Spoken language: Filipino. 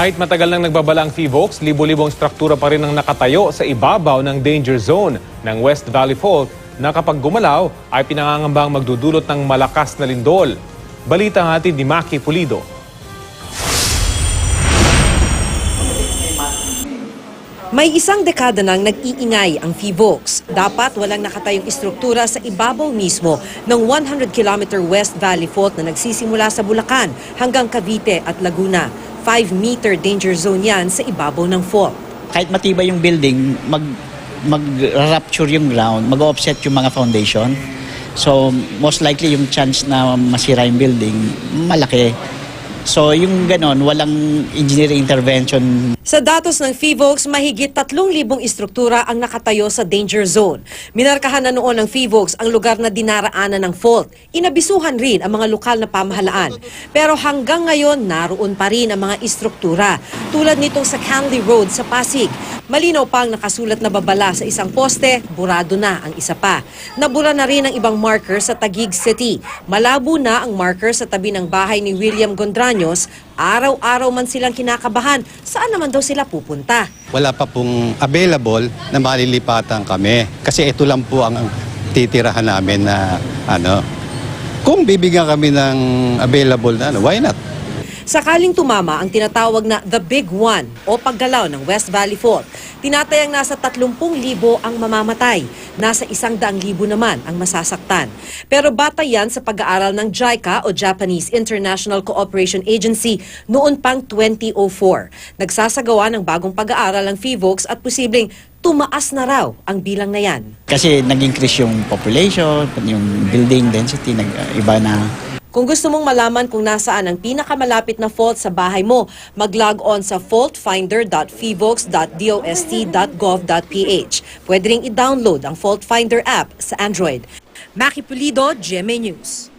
Kahit matagal nang nagbabala ang PHIVOLCS, libo-libong struktura pa rin ang nakatayo sa ibabaw ng danger zone ng West Valley Fault na kapag gumalaw ay pinangangambang magdudulot ng malakas na lindol. Balita hatid ni Maki Pulido. May isang dekada nang nag-iingay ang PHIVOLCS. Dapat walang nakatayong istruktura sa ibabaw mismo ng 100-kilometer West Valley Fault na nagsisimula sa Bulacan hanggang Cavite at Laguna. 5-meter danger zone yan sa ibabaw ng fault. Kahit matibay yung building, mag-rupture yung ground, mag-offset yung mga foundation. So, most likely yung chance na masira yung building, malaki. So, yung ganon, walang engineering intervention. Sa datos ng PHIVOLCS, mahigit 3,000 istruktura ang nakatayo sa danger zone. Minarkahan na noon ng PHIVOLCS ang lugar na dinaraanan ng fault. Inabisuhan rin ang mga lokal na pamahalaan. Pero hanggang ngayon, naroon pa rin ang mga istruktura. Tulad nitong sa Canley Road sa Pasig. Malinaw pang nakasulat na babala sa isang poste, burado na ang isa pa. Nabura na rin ang ibang marker sa Taguig City. Malabo na ang marker sa tabi ng bahay ni William Gondraños. Araw-araw man silang kinakabahan, saan naman daw sila pupunta? Wala pa pong available na malilipatan kami. Kasi ito lang po ang titirahan namin na kung bibigyan kami ng available na why not? Sakaling tumama ang tinatawag na The Big One o paggalaw ng West Valley Fault, tinatayang nasa 30,000 ang mamamatay, nasa 100,000 naman ang masasaktan. Pero batay yan sa pag-aaral ng JICA o Japanese International Cooperation Agency noon pang 2004. Nagsasagawa ng bagong pag-aaral ang PHIVOLCS at posibleng tumaas na raw ang bilang na yan. Kasi nag-increase yung population, yung building density, nag-iba na. Kung gusto mong malaman kung nasaan ang pinakamalapit na fault sa bahay mo, mag-log on sa faultfinder.pvox.dost.gov.ph. Pwede ring i-download ang Fault Finder app sa Android. Maki Pulido, GMA News.